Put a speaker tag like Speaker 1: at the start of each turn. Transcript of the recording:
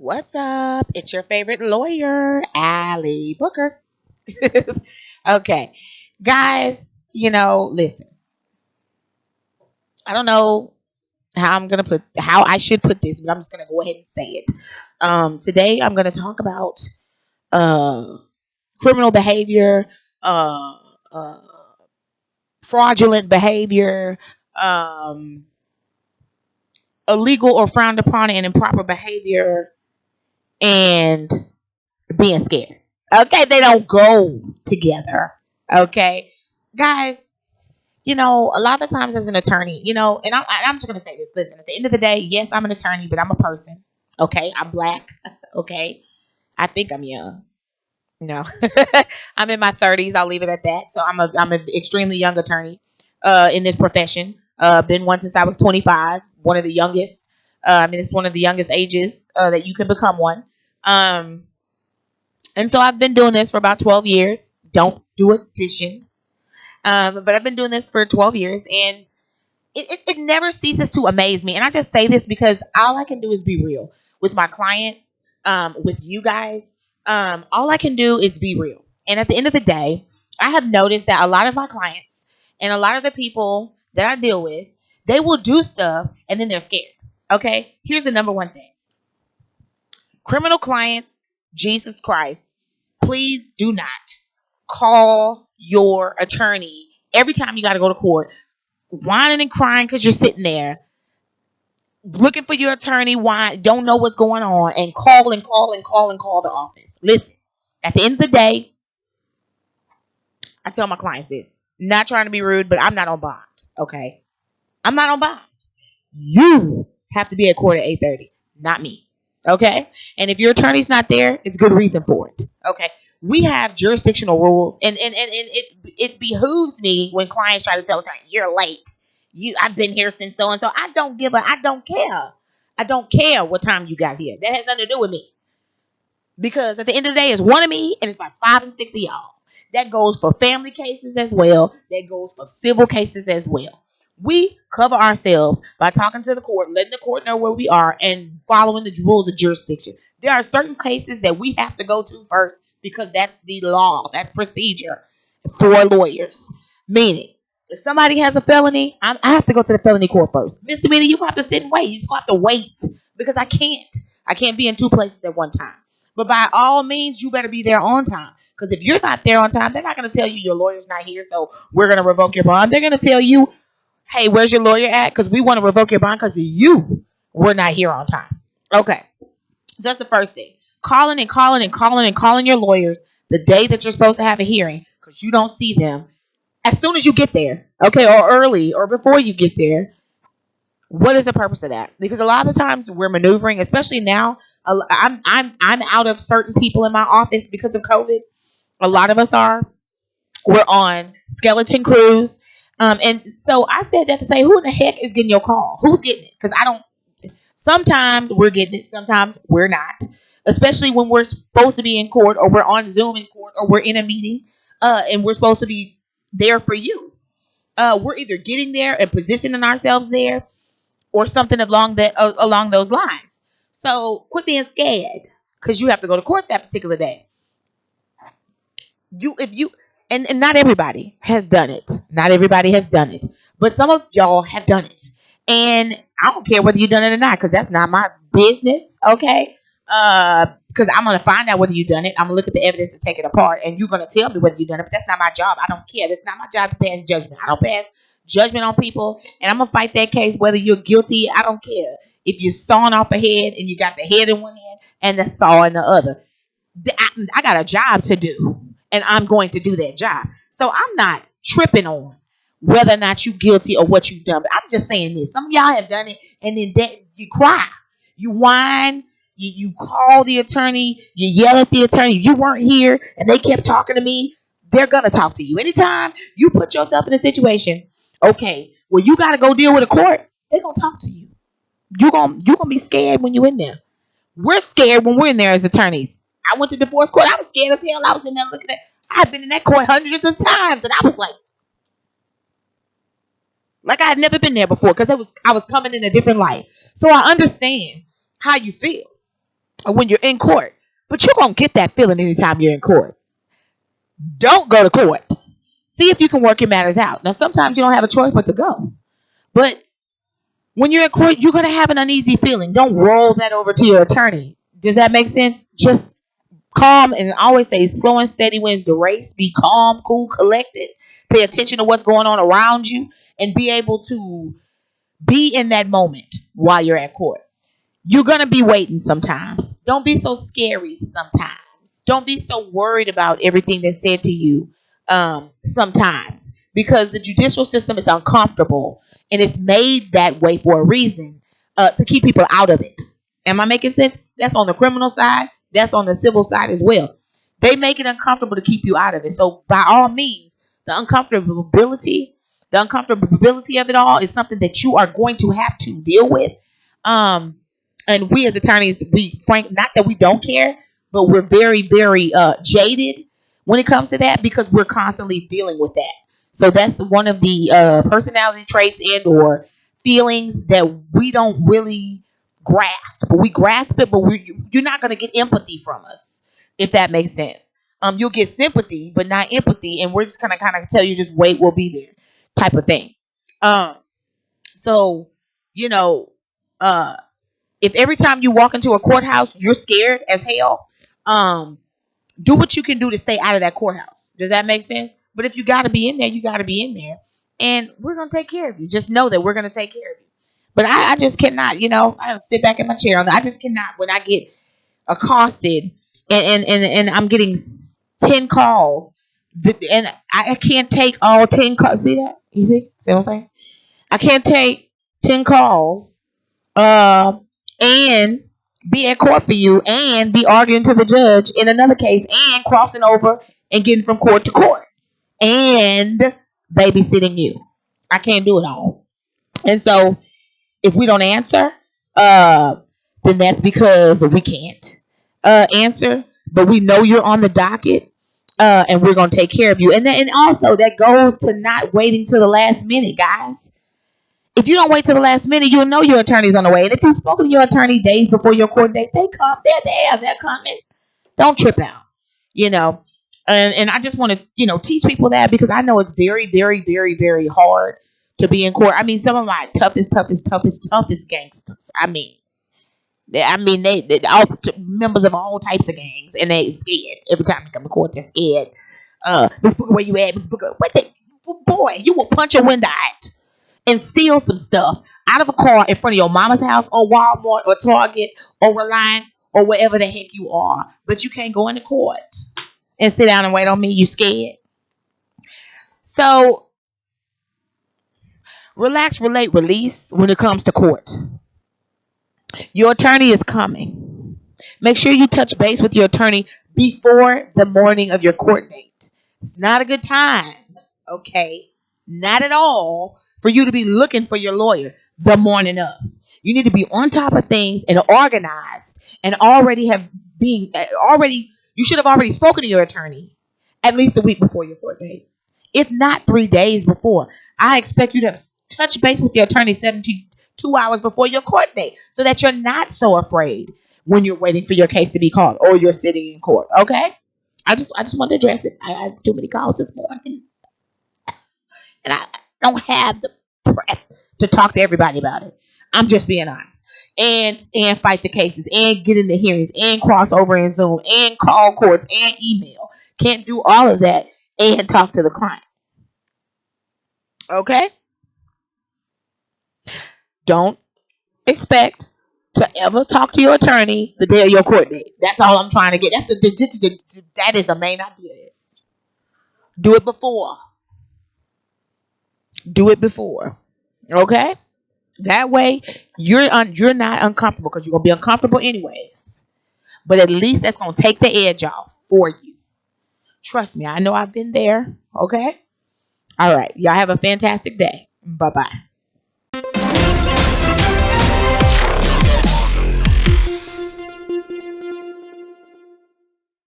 Speaker 1: What's up? It's your favorite lawyer, Allie Booker. Okay, guys, listen, I don't know how I should put this, but I'm just gonna go ahead and say it. Today I'm gonna talk about uh, criminal behavior, uh, uh, fraudulent behavior, um, illegal or frowned upon and improper behavior, and being scared. Okay, they don't go together. Okay, guys, a lot of the times as an attorney, and I'm just going to say this. Listen, at the end of the day, yes, I'm an attorney, but I'm a person. Okay, I'm black. Okay, I think I'm young. No, I'm in my 30s. I'll leave it at that. So I'm an extremely young attorney in this profession. Been one since I was 25. One of the youngest. It's one of the youngest ages that you can become one. Um, and so I've been doing this for about 12 years. Don't do addition. But I've been doing this for 12 years, and it never ceases to amaze me. And I just say this because all I can do is be real with my clients, with you guys. All I can do is be real. And at the end of the day, I have noticed that a lot of my clients and a lot of the people that I deal with, they will do stuff and then they're scared. Okay? Here's the number one thing. Criminal clients, Jesus Christ, please do not call your attorney every time you got to go to court, whining and crying because you're sitting there looking for your attorney, don't know what's going on, and call and call and call and call the office. Listen, at the end of the day, I tell my clients this. Not trying to be rude, but I'm not on bond. Okay, I'm not on bond. You have to be at court at 8:30, not me. Okay, and if your attorney's not there, it's good reason for it. Okay, we have jurisdictional rules, and it behooves me when clients try to tell attorney you're late. I've been here since so and so. I don't care. I don't care what time you got here. That has nothing to do with me. Because at the end of the day, it's one of me and it's about 5 and 6 of y'all. That goes for family cases as well. That goes for civil cases as well. We cover ourselves by talking to the court, letting the court know where we are, and following the rules of jurisdiction. There are certain cases that we have to go to first because that's the law. That's procedure for lawyers. Meaning, if somebody has a felony, I have to go to the felony court first. Misdemeanor, you have to sit and wait. You just have to wait because I can't. I can't be in two places at one time. But by all means, you better be there on time. Because if you're not there on time, they're not going to tell you your lawyer's not here, so we're going to revoke your bond. They're going to tell you, hey, where's your lawyer at? Because we want to revoke your bond because you were not here on time. Okay. So that's the first thing. Calling and calling and calling and calling your lawyers the day that you're supposed to have a hearing because you don't see them as soon as you get there. Okay, or early or before you get there. What is the purpose of that? Because a lot of the times we're maneuvering, especially now. I'm out of certain people in my office because of COVID. A lot of us are. We're on skeleton crews. And so I said that to say, who in the heck is getting your call? Who's getting it? Because I don't. Sometimes we're getting it. Sometimes we're not. Especially when we're supposed to be in court, or we're on Zoom in court, or we're in a meeting, and we're supposed to be there for you. We're either getting there and positioning ourselves there, or something along those lines. So quit being scared because you have to go to court that particular day. If you and not everybody has done it. Not everybody has done it, but some of y'all have done it, and I don't care whether you've done it or not because that's not my business. Okay, because I'm gonna find out whether you've done it. I'm gonna look at the evidence and take it apart, and you're gonna tell me whether you've done it. But that's not my job. I don't care. That's not my job to pass judgment. I don't pass judgment on people, and I'm gonna fight that case whether you're guilty. I don't care if you're sawing off a head and you got the head in one hand and the saw in the other. I got a job to do, and I'm going to do that job. So I'm not tripping on whether or not you're guilty or what you've done. But I'm just saying this. Some of y'all have done it, and then you cry, you whine, you call the attorney, you yell at the attorney. You weren't here, and they kept talking to me. They're gonna talk to you anytime you put yourself in a situation. Okay, well, you got to go deal with a court. They're gonna talk to you. You gonna be scared when you're in there. We're scared when we're in there as attorneys. I went to divorce court. I was scared as hell. I was in there looking at. I've been in that court hundreds of times, and I was like I had never been there before because I was coming in a different light. So I understand how you feel. when you're in court. But you're going to get that feeling anytime you're in court. Don't go to court. See if you can work your matters out. Now, sometimes you don't have a choice but to go. But when you're in court, you're going to have an uneasy feeling. Don't roll that over to your attorney. Does that make sense? Just calm, and I always say slow and steady wins the race. Be calm, cool, collected. Pay attention to what's going on around you and be able to be in that moment while you're at court. You're going to be waiting sometimes. Don't be so scary sometimes. Don't be so worried about everything that's said to you sometimes, because the judicial system is uncomfortable and it's made that way for a reason, to keep people out of it. Am I making sense? That's on the criminal side. That's on the civil side as well. They make it uncomfortable to keep you out of it. So by all means, the uncomfortability of it all is something that you are going to have to deal with. And we as attorneys, not that we don't care, but we're very, very jaded when it comes to that, because we're constantly dealing with that. So that's one of the personality traits and or feelings that we don't really grasp. But we grasp it, but you're not going to get empathy from us, if that makes sense. You'll get sympathy, but not empathy, and we're just gonna kind of tell you, just wait, we'll be there, type of thing. So you know, uh, if every time you walk into a courthouse you're scared as hell, do what you can do to stay out of that courthouse. Does that make sense? But if you got to be in there, you got to be in there, and we're gonna take care of you. Just know that we're gonna take care of you. But I just cannot, I sit back in my chair. I just cannot, when I get accosted and I'm getting 10 calls, and I can't take all 10 calls. See that? You see what I'm saying? I can't take 10 calls and be at court for you and be arguing to the judge in another case and crossing over and getting from court to court and babysitting you. I can't do it all. And so if we don't answer, then that's because we can't answer. But we know you're on the docket, and we're gonna take care of you. And also that goes to not waiting till the last minute, guys. If you don't wait till the last minute, you'll know your attorney's on the way. And if you've spoken to your attorney days before your court date, they come. They're there. They're coming. Don't trip out. You know. And I just want to, teach people that, because I know it's very, very, very, very hard to be in court. I mean, some of my toughest gangsters. They all members of all types of gangs, and they scared every time they come to court. They're scared. Miss Booker, where you at, Miss Booker? Boy, you will punch a window out and steal some stuff out of a car in front of your mama's house, or Walmart, or Target, or Reliant, or wherever the heck you are. But you can't go into court and sit down and wait on me. You scared? So relax, relate, release when it comes to court. Your attorney is coming. Make sure you touch base with your attorney before the morning of your court date. It's not a good time, okay? Not at all, for you to be looking for your lawyer the morning of. You need to be on top of things and organized, and you should have already spoken to your attorney at least a week before your court date. If not 3 days before. I expect you to touch base with your attorney 72 hours before your court date, so that you're not so afraid when you're waiting for your case to be called or you're sitting in court. Okay? I just want to address it. I had too many calls this morning, and I don't have the breath to talk to everybody about it. I'm just being honest. And fight the cases, and get in the hearings, and cross over in Zoom, and call courts, and email. Can't do all of that and talk to the client. Okay? Don't expect to ever talk to your attorney the day of your court date. That's all I'm trying to get. That is the main idea. Do it before. Do it before. Okay? That way you're not uncomfortable, because you're gonna be uncomfortable anyways. But at least that's gonna take the edge off for you. Trust me, I know I've been there. Okay? All right. Y'all have a fantastic day. Bye-bye.